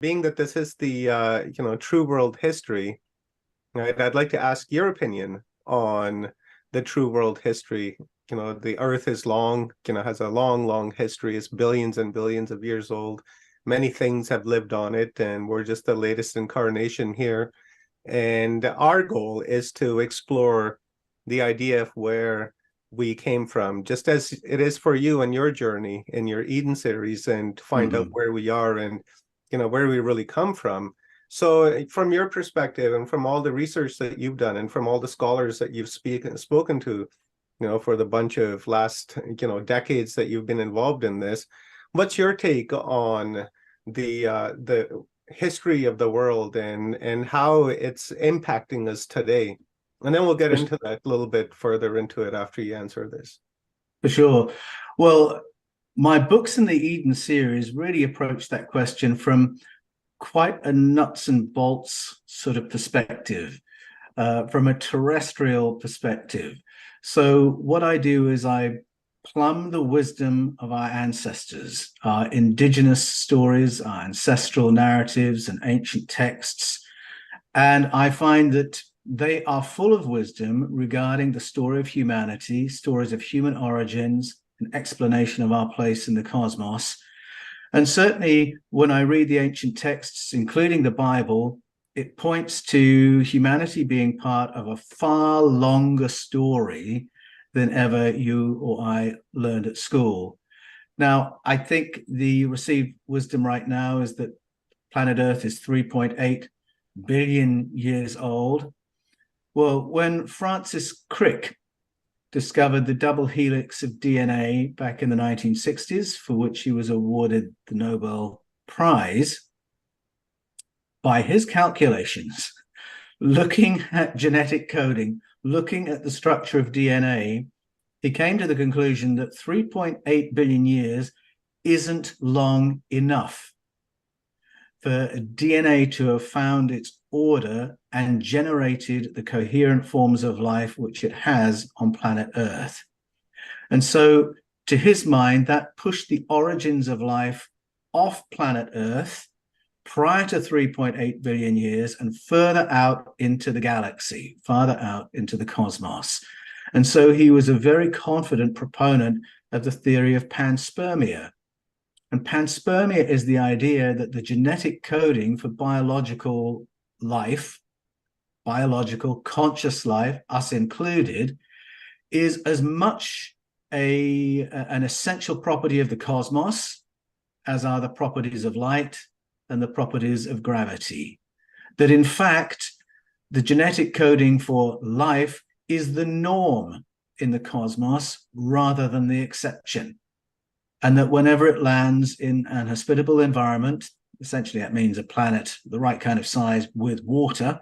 being that this is the true world history, right? I'd like to ask your opinion on the true world history. The Earth is long, has a long, long history. It's billions and billions of years old. Many things have lived on it, and we're just the latest incarnation here. And our goal is to explore the idea of where we came from, just as it is for you and your journey in your Eden series, and to find out where we are and where we really come from. So from your perspective and from all the research that you've done and from all the scholars that you've spoken to, for the bunch of last, decades that you've been involved in this, what's your take on the history of the world and how it's impacting us today? And then we'll get into that a little bit further into it after you answer this. For sure. Well, my books in the Eden series really approach that question from quite a nuts and bolts sort of perspective, from a terrestrial perspective. So what I do is I plumb the wisdom of our ancestors, our indigenous stories, our ancestral narratives and ancient texts. And I find that they are full of wisdom regarding the story of humanity, stories of human origins, an explanation of our place in the cosmos. And certainly when I read the ancient texts, including the Bible, it points to humanity being part of a far longer story than ever you or I learned at school. Now, I think the received wisdom right now is that planet Earth is 3.8 billion years old. Well, when Francis Crick discovered the double helix of DNA back in the 1960s, for which he was awarded the Nobel Prize, by his calculations, looking at genetic coding, looking at the structure of DNA, he came to the conclusion that 3.8 billion years isn't long enough for DNA to have found its order and generated the coherent forms of life which it has on planet Earth. And so, to his mind, that pushed the origins of life off planet Earth prior to 3.8 billion years and further out into the galaxy, farther out into the cosmos. And so he was a very confident proponent of the theory of panspermia. And panspermia is the idea that the genetic coding for biological life, biological conscious life, us included, is as much an essential property of the cosmos as are the properties of light and the properties of gravity. That in fact, the genetic coding for life is the norm in the cosmos rather than the exception. And that whenever it lands in an hospitable environment, essentially that means a planet the right kind of size with water,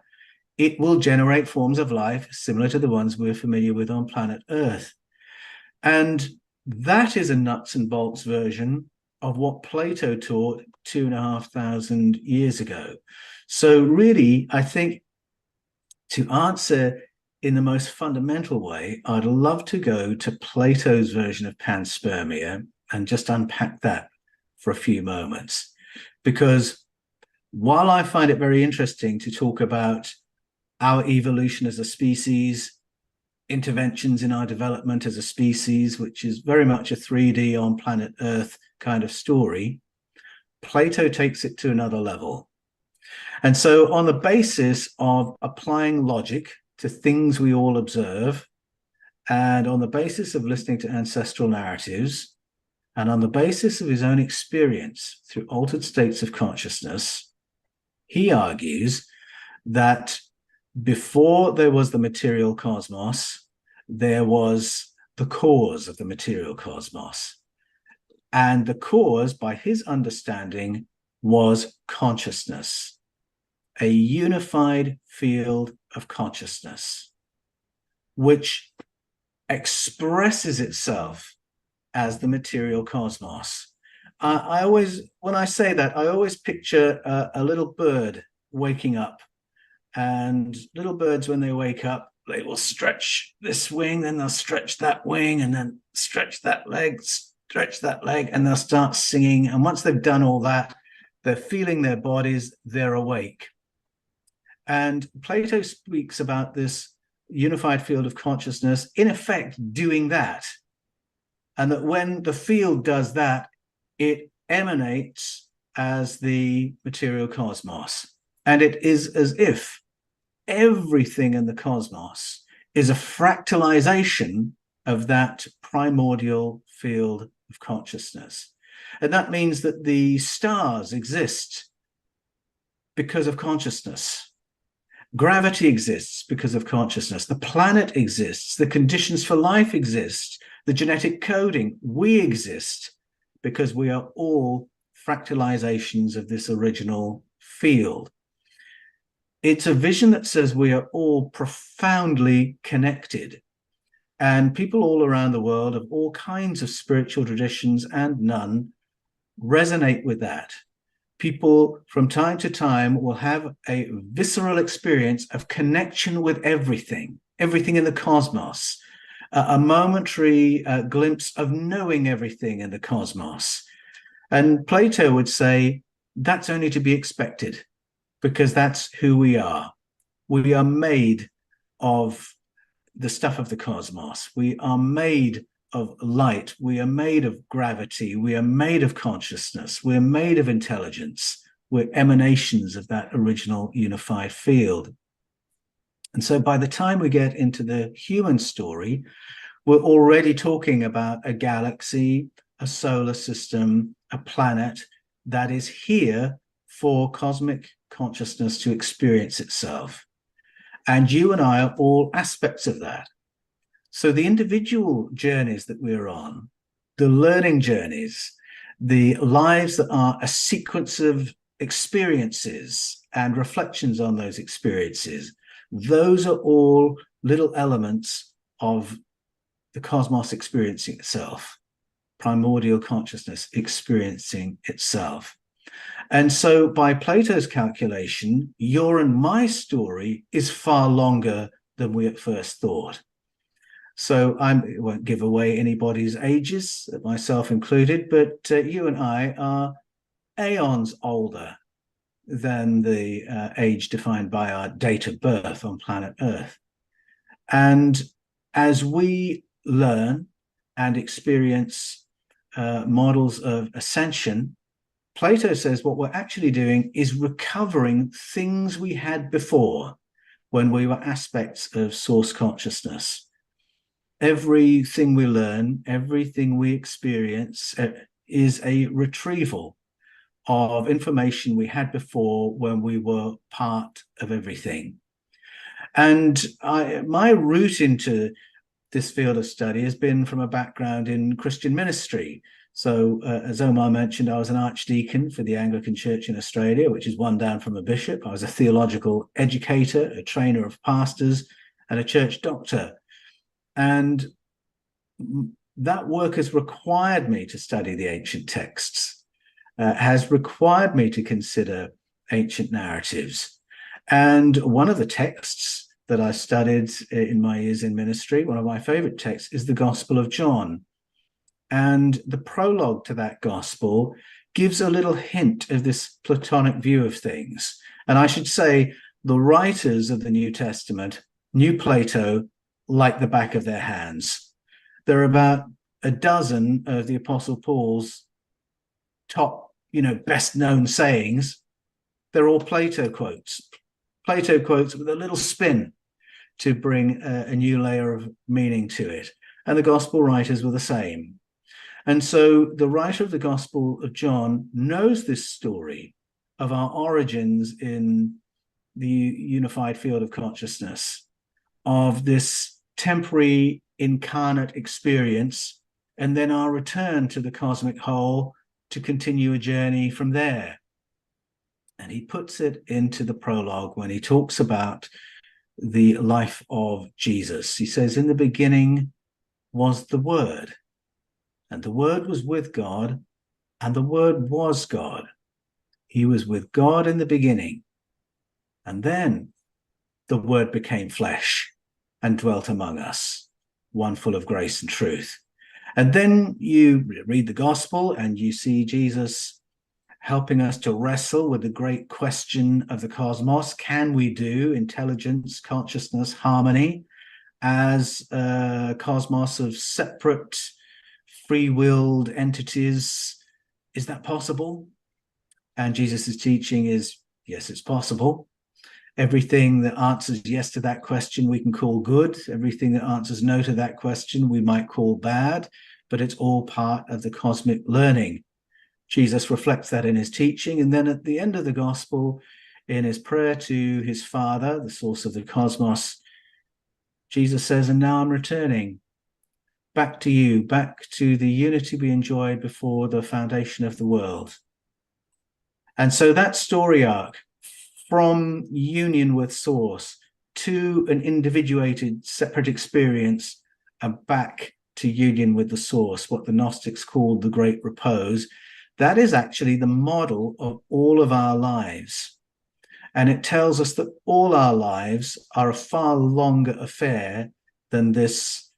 it will generate forms of life similar to the ones we're familiar with on planet Earth. And that is a nuts and bolts version of what Plato taught 2,500 years ago. So really, I think to answer in the most fundamental way, I'd love to go to Plato's version of panspermia and just unpack that for a few moments. Because while I find it very interesting to talk about our evolution as a species, interventions in our development as a species, which is very much a 3D on planet Earth kind of story, Plato takes it to another level. And so on the basis of applying logic to things we all observe, and on the basis of listening to ancestral narratives, and on the basis of his own experience through altered states of consciousness, he argues that before there was the material cosmos, there was the cause of the material cosmos. And the cause, by his understanding, was consciousness, a unified field of consciousness, which expresses itself as the material cosmos. I always, when I say that, I always picture a little bird waking up. And little birds, when they wake up, they will stretch this wing, then they'll stretch that wing, and then stretch that leg, and they'll start singing. And once they've done all that, they're feeling their bodies, they're awake. And Plato speaks about this unified field of consciousness, in effect, doing that. And that when the field does that, it emanates as the material cosmos. And it is as if everything in the cosmos is a fractalization of that primordial field of consciousness. And that means that the stars exist because of consciousness. Gravity exists because of consciousness. The planet exists. The conditions for life exist. The genetic coding, we exist because we are all fractalizations of this original field. It's a vision that says we are all profoundly connected. And people all around the world of all kinds of spiritual traditions and none resonate with that. People from time to time will have a visceral experience of connection with everything in the cosmos, a momentary glimpse of knowing everything in the cosmos. And Plato would say that's only to be expected, because that's who we are. We are made of the stuff of the cosmos. We are made of light. We are made of gravity. We are made of consciousness. We're made of intelligence. We're emanations of that original unified field. And so by the time we get into the human story, we're already talking about a galaxy, a solar system, a planet that is here for cosmic consciousness to experience itself. And you and I are all aspects of that. So the individual journeys that we're on, the learning journeys, the lives that are a sequence of experiences and reflections on those experiences, those are all little elements of the cosmos experiencing itself, primordial consciousness experiencing itself. And so by Plato's calculation, your and my story is far longer than we at first thought. So I won't give away anybody's ages, myself included, but you and I are aeons older than the age defined by our date of birth on planet Earth. And as we learn and experience models of ascension, Plato says what we're actually doing is recovering things we had before when we were aspects of source consciousness. Everything we learn, everything we experience is a retrieval of information we had before when we were part of everything. And my route into this field of study has been from a background in Christian ministry. So as Omar mentioned, I was an archdeacon for the Anglican Church in Australia, which is one down from a bishop. I was a theological educator, a trainer of pastors, and a church doctor. And that work has required me to study the ancient texts, has required me to consider ancient narratives. And one of the texts that I studied in my years in ministry, one of my favorite texts, is the Gospel of John. And the prologue to that gospel gives a little hint of this Platonic view of things. And I should say the writers of the New Testament knew Plato like the back of their hands. There are about a dozen of the Apostle Paul's top, best known sayings. They're all Plato quotes with a little spin to bring a new layer of meaning to it. And the gospel writers were the same. And so the writer of the Gospel of John knows this story of our origins in the unified field of consciousness, of this temporary incarnate experience, and then our return to the cosmic whole to continue a journey from there. And he puts it into the prologue when he talks about the life of Jesus. He says, in the beginning was the Word, and the Word was with God, and the Word was God. He was with God in the beginning. And then the Word became flesh and dwelt among us, one full of grace and truth. And then you read the gospel and you see Jesus helping us to wrestle with the great question of the cosmos. Can we do intelligence, consciousness, harmony as a cosmos of separate, free-willed entities? Is that possible? And Jesus's teaching is, yes, it's possible. Everything that answers yes to that question we can call good. Everything that answers no to that question we might call bad, but it's all part of the cosmic learning. Jesus reflects that in his teaching, and then at the end of the gospel, in his prayer to his Father, the source of the cosmos, Jesus says, and now I'm returning back to you, back to the unity we enjoyed before the foundation of the world. And so that story arc from union with source to an individuated separate experience and back to union with the source, what the Gnostics called the great repose, that is actually the model of all of our lives. And it tells us that all our lives are a far longer affair than this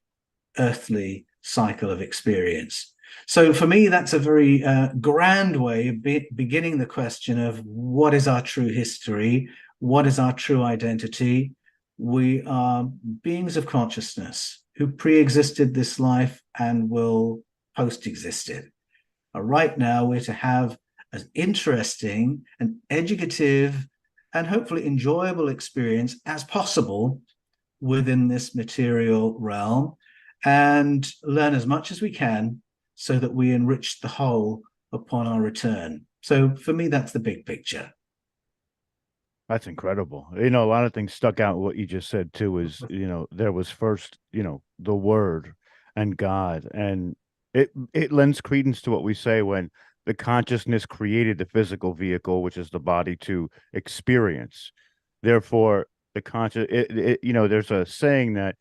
earthly cycle of experience. So for me, that's a very grand way of beginning the question of what is our true history? What is our true identity? We are beings of consciousness who pre-existed this life and will post-exist it. Right now, we're to have an interesting and educative and hopefully enjoyable experience as possible within this material realm, and learn as much as we can so that we enrich the whole upon our return. So for me, that's the big picture. That's incredible. You know, a lot of things stuck out. What you just said too is, you know, there was first, you know, the Word and God, and it lends credence to what we say when the consciousness created the physical vehicle, which is the body, to experience. Therefore, the conscious, you know, there's a saying that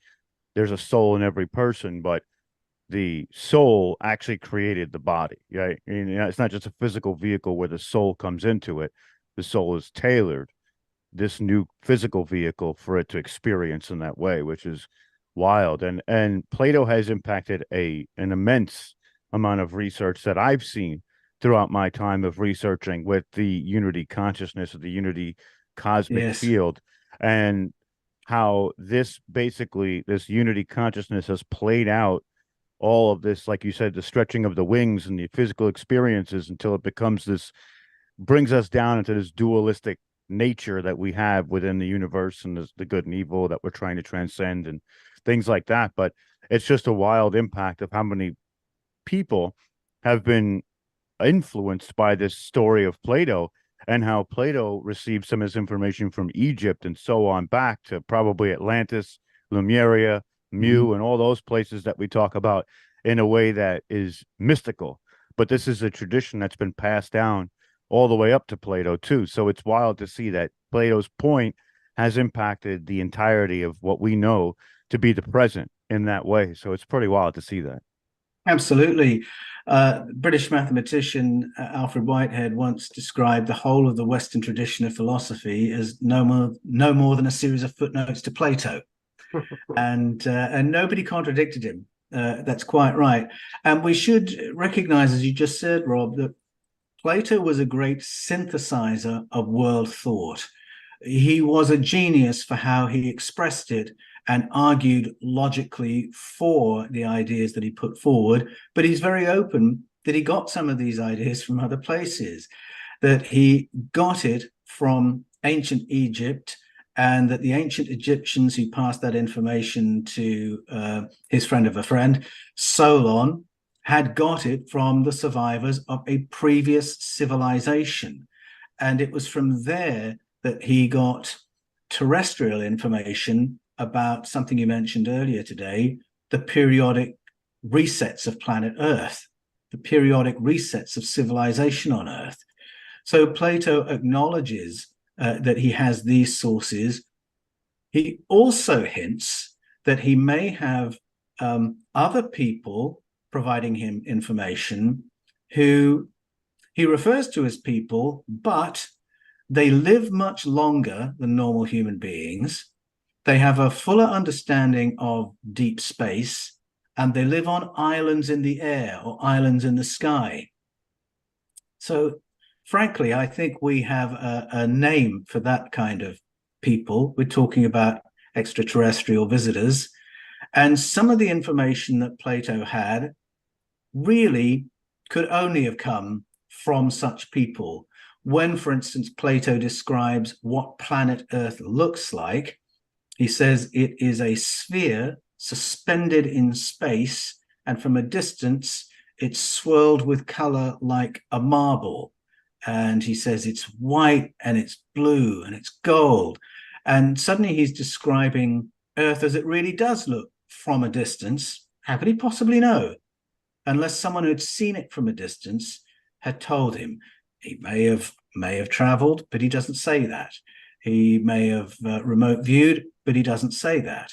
there's a soul in every person, but the soul actually created the body, right? And, you know, it's not just a physical vehicle where the soul comes into it. The soul is tailored this new physical vehicle for it to experience in that way, which is wild. And Plato has impacted an immense amount of research that I've seen throughout my time of researching with the unity consciousness of the unity cosmic field, and how this basically, this unity consciousness has played out all of this, like you said, the stretching of the wings and the physical experiences until it becomes this, brings us down into this dualistic nature that we have within the universe, and the good and evil that we're trying to transcend and things like that. But it's just a wild impact of how many people have been influenced by this story of Plato, and how Plato received some of his information from Egypt and so on back to probably Atlantis, Lemuria, Mu, and all those places that we talk about in a way that is mystical. But this is a tradition that's been passed down all the way up to Plato too. So it's wild to see that Plato's point has impacted the entirety of what we know to be the present in that way. So it's pretty wild to see that. Absolutely. British mathematician Alfred Whitehead once described the whole of the Western tradition of philosophy as no more than a series of footnotes to Plato. and nobody contradicted him. That's quite right. And we should recognize, as you just said, Rob, that Plato was a great synthesizer of world thought. He was a genius for how he expressed it and argued logically for the ideas that he put forward. But he's very open that he got some of these ideas from other places, that he got it from ancient Egypt, and that the ancient Egyptians who passed that information to his friend of a friend, Solon, had got it from the survivors of a previous civilization. And it was from there that he got terrestrial information about something you mentioned earlier today, the periodic resets of planet Earth, the periodic resets of civilization on Earth. So Plato acknowledges that he has these sources. He also hints that he may have other people providing him information who he refers to as people, but they live much longer than normal human beings. They have a fuller understanding of deep space, and they live on islands in the air or islands in the sky. So frankly, I think we have a name for that kind of people. We're talking about extraterrestrial visitors. And some of the information that Plato had really could only have come from such people. When, for instance, Plato describes what planet Earth looks like, he says it is a sphere suspended in space, and from a distance, it's swirled with color like a marble. And he says it's white and it's blue and it's gold. And suddenly he's describing Earth as it really does look from a distance. How could he possibly know? Unless someone who'd seen it from a distance had told him. He may have traveled, but he doesn't say that. He may have remote viewed, but he doesn't say that.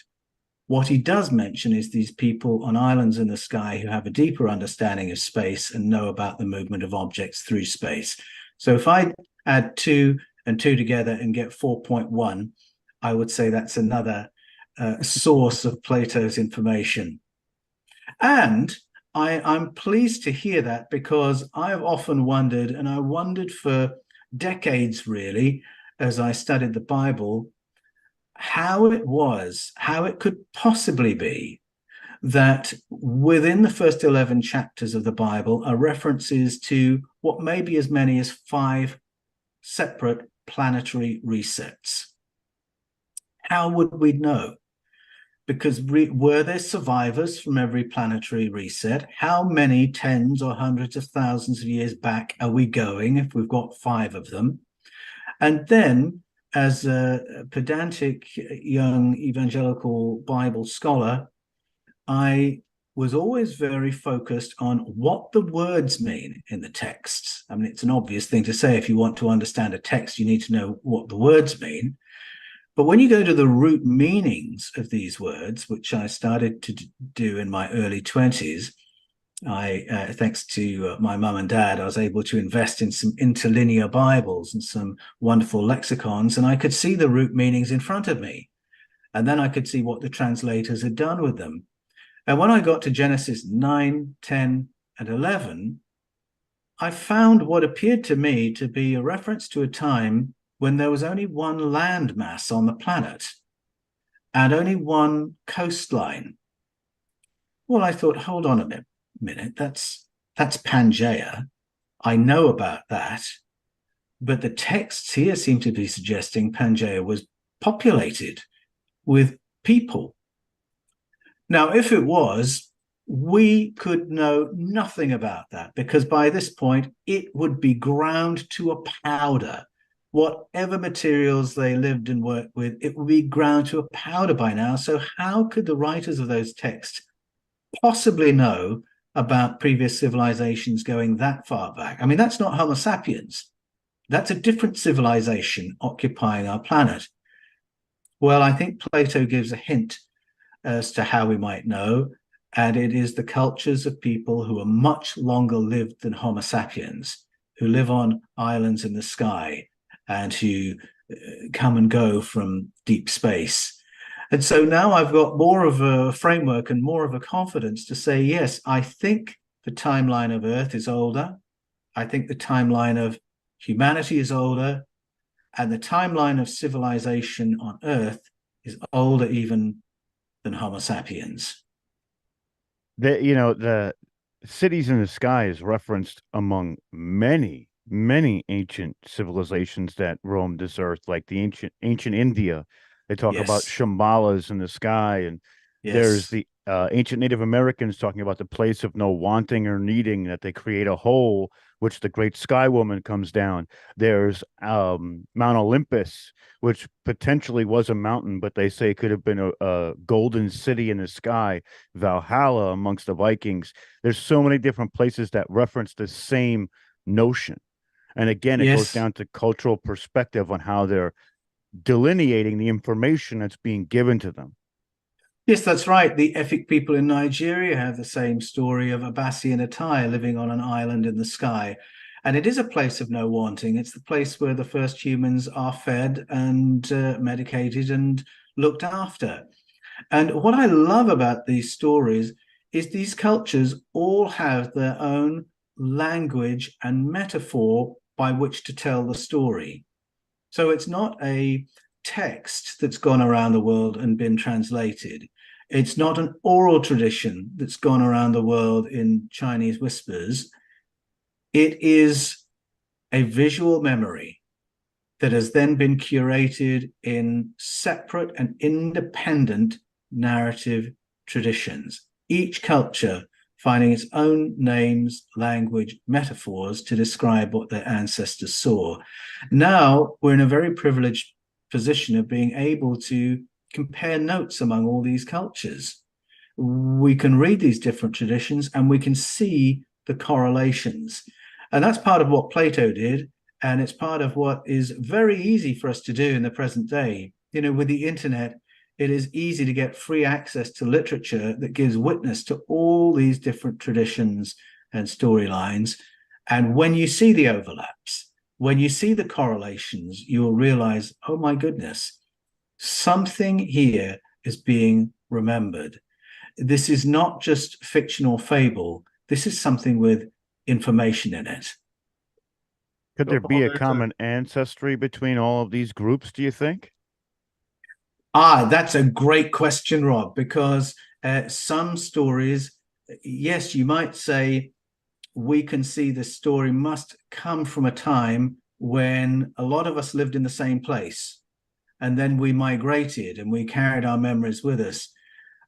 What he does mention is these people on islands in the sky who have a deeper understanding of space and know about the movement of objects through space. So if I add 2 and 2 together and get 4.1, I would say that's another source of Plato's information. And I'm pleased to hear that, because I've often wondered, and I wondered for decades really, as I studied the Bible, how it could possibly be that within the first 11 chapters of the Bible are references to what may be as many as 5 separate planetary resets. How would we know? Because were there survivors from every planetary reset? How many tens or hundreds of thousands of years back are we going if we've got 5 of them? And then, as a pedantic young evangelical Bible scholar, I was always very focused on what the words mean in the texts. I mean, it's an obvious thing to say. If you want to understand a text, you need to know what the words mean. But when you go to the root meanings of these words, which I started to do in my early 20s, thanks to my mum and dad, I was able to invest in some interlinear Bibles and some wonderful lexicons, and I could see the root meanings in front of me. And then I could see what the translators had done with them. And when I got to Genesis 9, 10, and 11, I found what appeared to me to be a reference to a time when there was only one land mass on the planet and only one coastline. Well, I thought, hold on a minute, that's Pangaea. I know about that, but the texts here seem to be suggesting Pangaea was populated with people. Now, if it was, we could know nothing about that, because by this point, it would be ground to a powder. Whatever materials they lived and worked with, it would be ground to a powder by now. So how could the writers of those texts possibly know about previous civilizations going that far back? I mean, that's not Homo sapiens. That's a different civilization occupying our planet. Well, I think Plato gives a hint as to how we might know, and it is the cultures of people who are much longer lived than Homo sapiens, who live on islands in the sky and who come and go from deep space. And so now I've got more of a framework and more of a confidence to say, yes, I think the timeline of Earth is older. I think the timeline of humanity is older, and the timeline of civilization on Earth is older even than Homo sapiens. The cities in the sky is referenced among many ancient civilizations that roamed this earth, like the ancient India. They talk about Shambhalas in the sky, and there's the ancient Native Americans talking about the place of no wanting or needing, that they create a hole which the great sky woman comes down. There's Mount Olympus, which potentially was a mountain, but they say could have been a golden city in the sky. Valhalla amongst the Vikings. There's so many different places that reference the same notion. And again, it goes down to cultural perspective on how they're delineating the information that's being given to them. Yes, that's right. The Efik people in Nigeria have the same story of Abasi and Atai living on an island in the sky. And it is a place of no wanting. It's the place where the first humans are fed and medicated and looked after. And what I love about these stories is these cultures all have their own language and metaphor by which to tell the story. So it's not a text that's gone around the world and been translated. It's not an oral tradition that's gone around the world in Chinese whispers. It is a visual memory that has then been curated in separate and independent narrative traditions, each culture finding its own names, language, metaphors to describe what their ancestors saw. Now we're in a very privileged position of being able to compare notes among all these cultures. We can read these different traditions and we can see the correlations. And that's part of what Plato did. And it's part of what is very easy for us to do in the present day. You know, with the internet, it is easy to get free access to literature that gives witness to all these different traditions and storylines. And when you see the overlaps, when you see the correlations, you will realize, oh my goodness, something here is being remembered. This is not just fiction or fable. This is something with information in it. Could there be a common ancestry between all of these groups, do you think? That's a great question, Rob, because some stories, yes, you might say we can see the story must come from a time when a lot of us lived in the same place. And then we migrated and we carried our memories with us.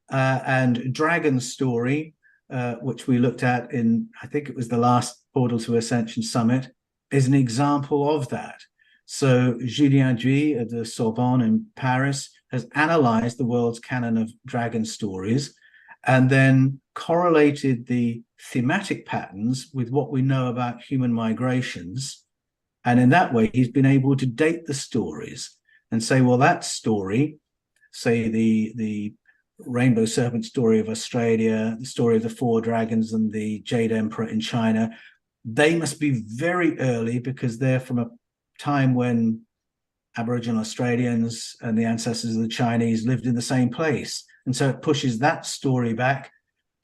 And Dragon's story, which we looked at in, I think it was the last Portal to Ascension Summit, is an example of that. So Julien Duy at the Sorbonne in Paris has analyzed the world's canon of dragon stories and then correlated the thematic patterns with what we know about human migrations. And in that way, he's been able to date the stories and say, well, that story, say the rainbow serpent story of Australia, the story of the four dragons and the Jade Emperor in China, they must be very early because they're from a time when Aboriginal Australians and the ancestors of the Chinese lived in the same place. And so it pushes that story back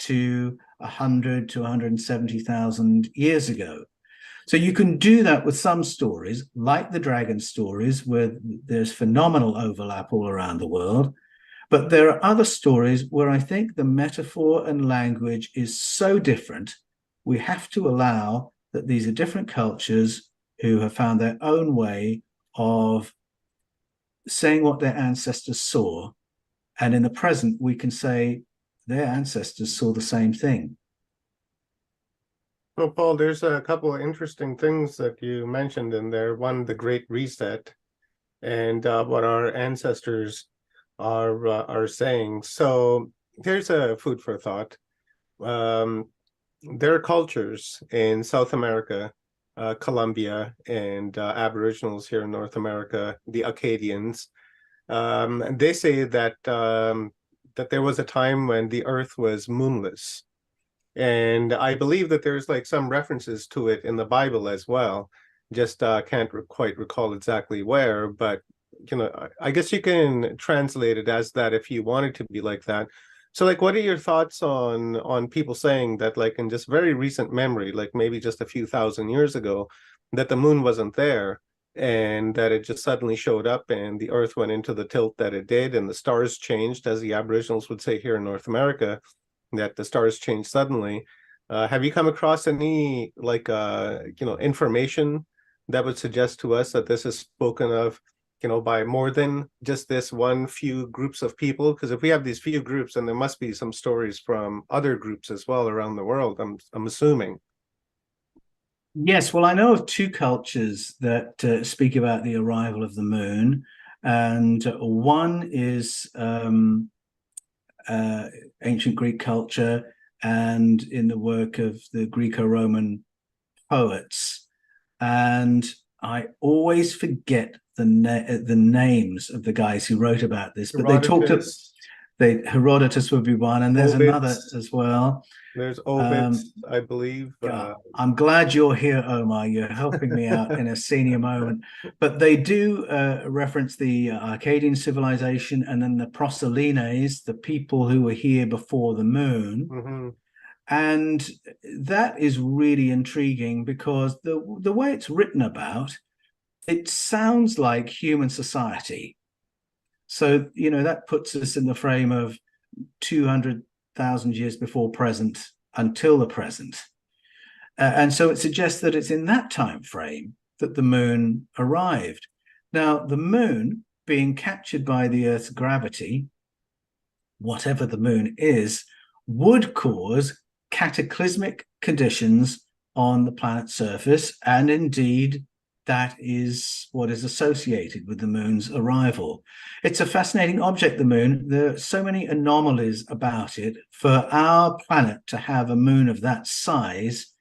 to 100 to 170,000 years ago. So you can do that with some stories, like the dragon stories, where there's phenomenal overlap all around the world. But there are other stories where I think the metaphor and language is so different, we have to allow that these are different cultures who have found their own way of saying what their ancestors saw. And in the present, we can say their ancestors saw the same thing. Well, Paul, there's a couple of interesting things that you mentioned in there. One, the Great Reset, and what our ancestors are saying. So here's a food for thought. There are cultures in South America, Colombia, and Aboriginals here in North America, the Acadians. They say that that there was a time when the Earth was moonless. And I believe that there's like some references to it in the Bible as well. Just can't quite recall exactly where, but you know, I guess you can translate it as that if you wanted to be like that. So like, what are your thoughts on people saying that like in just very recent memory, like maybe just a few thousand years ago, that the moon wasn't there and that it just suddenly showed up and the Earth went into the tilt that it did and the stars changed, as the Aboriginals would say here in North America, that the stars changed suddenly. Have you come across any like you know, information that would suggest to us that this is spoken of, you know, by more than just this one few groups of people? Because if we have these few groups, then there must be some stories from other groups as well around the world, I'm assuming. Yes, well, I know of two cultures that speak about the arrival of the moon, and one is ancient Greek culture, and in the work of the Greco-Roman poets. And I always forget the names of the guys who wrote about this, but they talked about Herodotus would be one, and there's Ovid, another as well. There's Ovid, I believe. I'm glad you're here, Omar. You're helping me out in a senior moment. But they do reference the Akkadian civilization and then the Proselines, the people who were here before the moon. Mm-hmm. And that is really intriguing because the way it's written about, it sounds like human society. So, that puts us in the frame of 200,000 years before present until the present. And so it suggests that it's in that time frame that the moon arrived. Now, the moon being captured by the Earth's gravity, whatever the moon is, would cause cataclysmic conditions on the planet's surface, and indeed that is what is associated with the moon's arrival. It's a fascinating object, the moon. There are so many anomalies about it. For our planet to have a moon of that size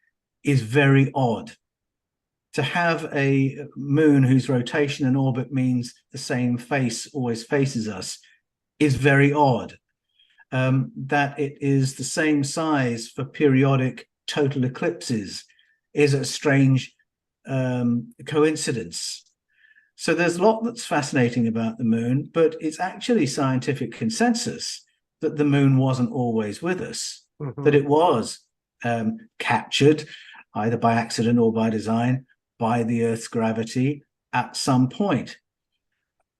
is very odd. To have a moon whose rotation and orbit means the same face always faces us is very odd. That it is the same size for periodic total eclipses is a strange coincidence. So there's a lot that's fascinating about the moon, but it's actually scientific consensus that the moon wasn't always with us, that it was captured either by accident or by design by the Earth's gravity at some point.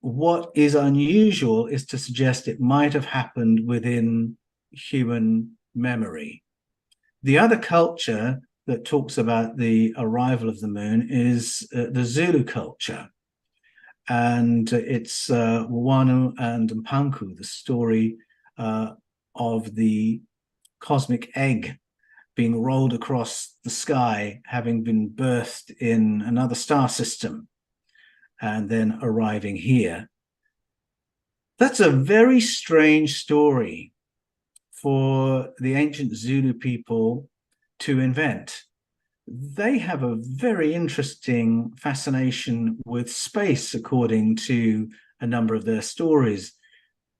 What is unusual is to suggest it might have happened within human memory. The other culture that talks about the arrival of the moon is the Zulu culture. And it's Wanu and Mpanku, the story of the cosmic egg being rolled across the sky, having been birthed in another star system, and then arriving here. That's a very strange story for the ancient Zulu people to invent. They have a very interesting fascination with space, according to a number of their stories.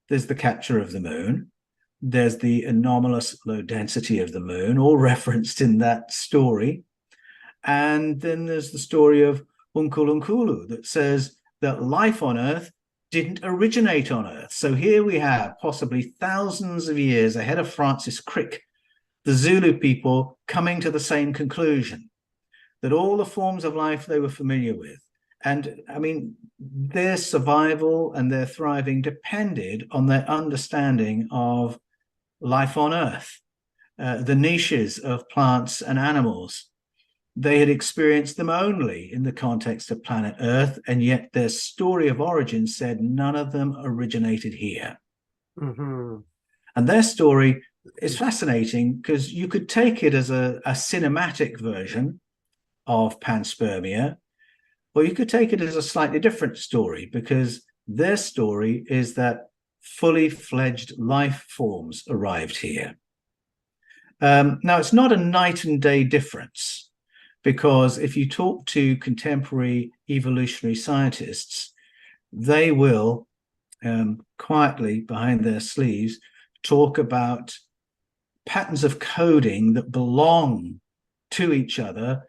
There's the capture of the moon. There's the anomalous low density of the moon, all referenced in that story. And then there's the story of Unkulunkulu that says that life on Earth didn't originate on Earth. So here we have, possibly thousands of years ahead of Francis Crick, the Zulu people coming to the same conclusion, that all the forms of life they were familiar with, and I mean, their survival and their thriving depended on their understanding of life on Earth, the niches of plants and animals. They had experienced them only in the context of planet Earth, and yet their story of origin said none of them originated here. And their story is fascinating because you could take it as a cinematic version of Panspermia, or you could take it as a slightly different story, because their story is that fully fledged life forms arrived here. Now, it's not a night and day difference, because if you talk to contemporary evolutionary scientists, they will quietly behind their sleeves talk about patterns of coding that belong to each other,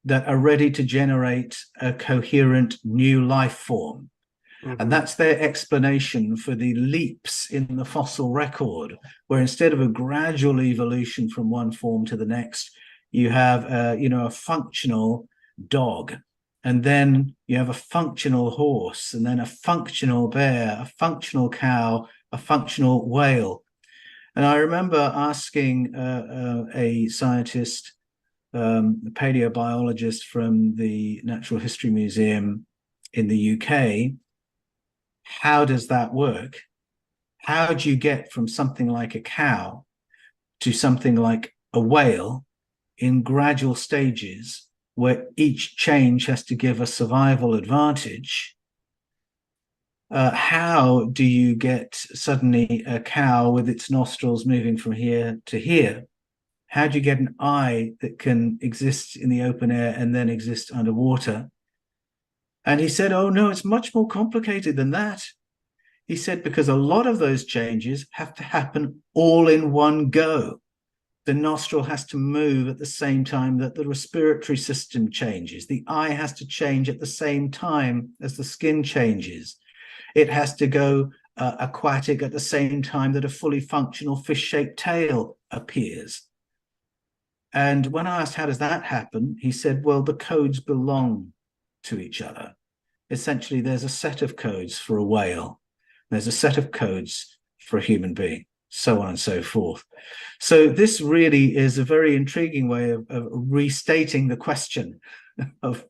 that are ready to generate a coherent new life form. And that's their explanation for the leaps in the fossil record, where instead of a gradual evolution from one form to the next, you have a functional dog, and then you have a functional horse, and then a functional bear, a functional cow, a functional whale. And I remember asking a scientist, a paleobiologist from the Natural History Museum in the UK, how does that work? How do you get from something like a cow to something like a whale in gradual stages where each change has to give a survival advantage? How do you get suddenly a cow with its nostrils moving from here to here? How do you get an eye that can exist in the open air and then exist underwater? And he said, oh, no, it's much more complicated than that. He said, because a lot of those changes have to happen all in one go. The nostril has to move at the same time that the respiratory system changes. The eye has to change at the same time as the skin changes. It has to go aquatic at the same time that a fully functional fish-shaped tail appears. And when I asked, how does that happen? He said, well, the codes belong to each other. Essentially, there's a set of codes for a whale. There's a set of codes for a human being, so on and so forth. So this really is a very intriguing way of restating the question of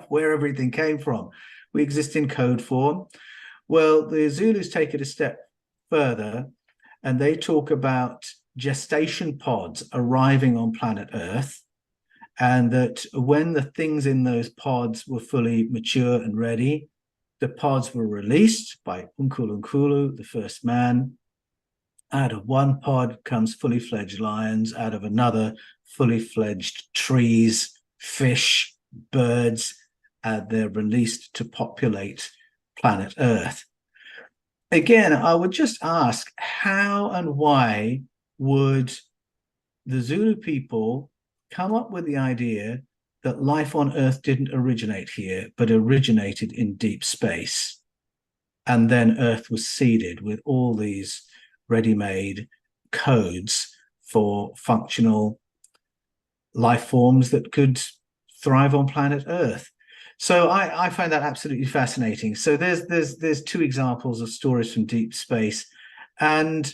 where everything came from. We exist in code form. Well, the Zulus take it a step further, and they talk about gestation pods arriving on planet Earth, and that when the things in those pods were fully mature and ready, the pods were released by Unkulunkulu, the first man. Out of one pod comes fully fledged lions, out of another fully fledged trees, fish, birds, and they're released to populate planet Earth. Again, I would just ask, how and why would the Zulu people come up with the idea that life on Earth didn't originate here, but originated in deep space? And then Earth was seeded with all these ready-made codes for functional life forms that could thrive on planet Earth. So I find that absolutely fascinating. So there's two examples of stories from deep space, and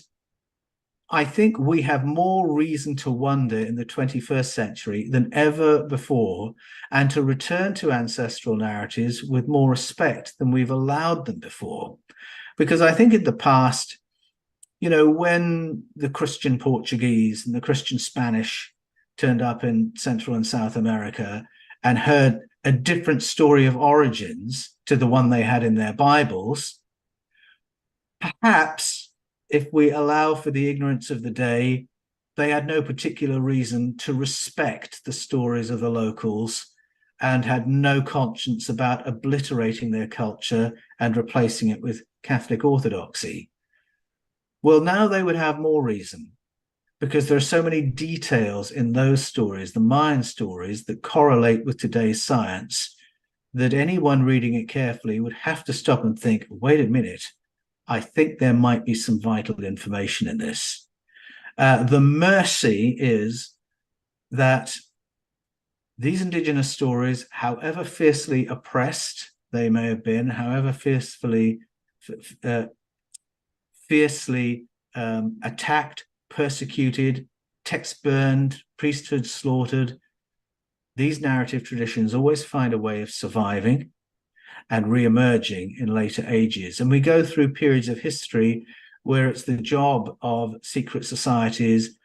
I think we have more reason to wonder in the 21st century than ever before, and to return to ancestral narratives with more respect than we've allowed them before. Because I think in the past, you know, when the Christian Portuguese and the Christian Spanish turned up in Central and South America and heard a different story of origins to the one they had in their Bibles, perhaps if we allow for the ignorance of the day, they had no particular reason to respect the stories of the locals and had no conscience about obliterating their culture and replacing it with Catholic orthodoxy. Well, now they would have more reason, because there are so many details in those stories, the Mayan stories, that correlate with today's science, that anyone reading it carefully would have to stop and think, wait a minute, I think there might be some vital information in this. The mercy is that these indigenous stories, however fiercely oppressed they may have been, however fiercely attacked, persecuted, texts burned, priesthood slaughtered, these narrative traditions always find a way of surviving and re-emerging in later ages. And we go through periods of history where it's the job of secret societies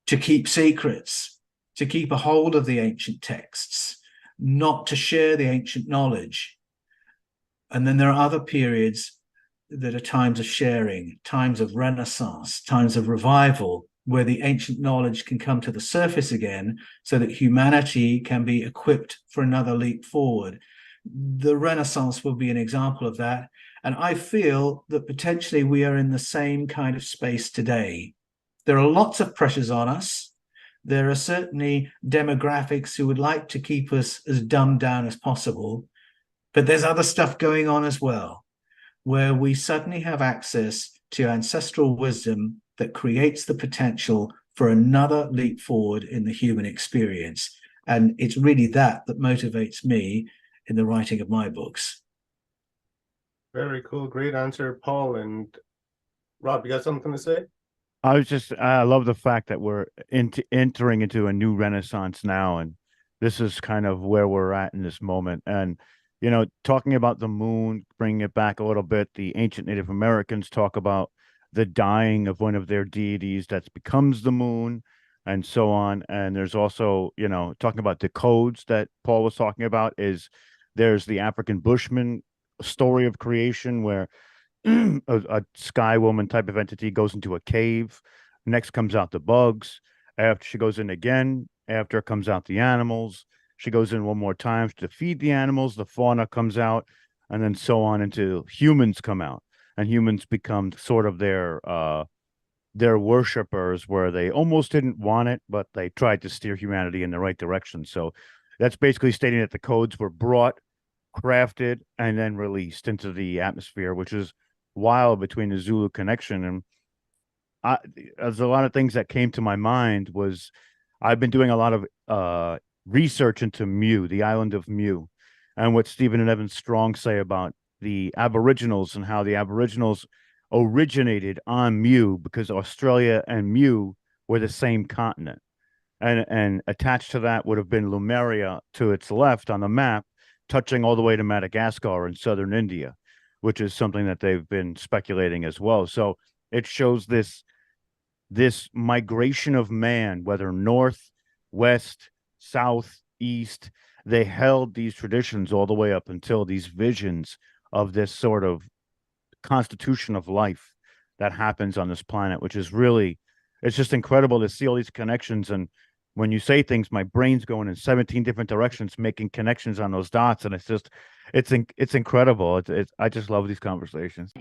to keep secrets, to keep a hold of the ancient texts, not to share the ancient knowledge. And then there are other periods that are times of sharing, times of renaissance, times of revival, where the ancient knowledge can come to the surface again so that humanity can be equipped for another leap forward. The Renaissance will be an example of that. And I feel that potentially we are in the same kind of space today. There are lots of pressures on us. There are certainly demographics who would like to keep us as dumbed down as possible. But there's other stuff going on as well, where we suddenly have access to ancestral wisdom that creates the potential for another leap forward in the human experience. And it's really that motivates me in the writing of my books. Very cool. Great answer, Paul. And Rob, you got something to say? I love the fact that we're entering into a new renaissance now. And this is kind of where we're at in this moment. And, you know, talking about the moon, bringing it back a little bit, the ancient Native Americans talk about the dying of one of their deities that becomes the moon, and so on. And there's also, you know, talking about the codes that Paul was talking about, there's the African Bushman story of creation where a sky woman type of entity goes into a cave. Next comes out the bugs. After she goes in again, after comes out the animals. She goes in one more time to feed the animals. The fauna comes out, and then so on until humans come out, and humans become sort of their worshipers, where they almost didn't want it, but they tried to steer humanity in the right direction. So that's basically stating that the codes were brought, crafted, and then released into the atmosphere, which is wild between the Zulu connection. And there's a lot of things that came to my mind. Was I've been doing a lot of research into Mu, the island of Mu, and what Stephen and Evan Strong say about the Aboriginals and how the Aboriginals originated on Mu because Australia and Mu were the same continent. And attached to that would have been Lemuria to its left on the map, touching all the way to Madagascar in southern India, which is something that they've been speculating as well. So it shows this migration of man, whether north, west, south, east. They held these traditions all the way up until these visions of this sort of constitution of life that happens on this planet, which is really, it's just incredible to see all these connections. And when you say things, my brain's going in 17 different directions, making connections on those dots. And it's incredible. I just love these conversations.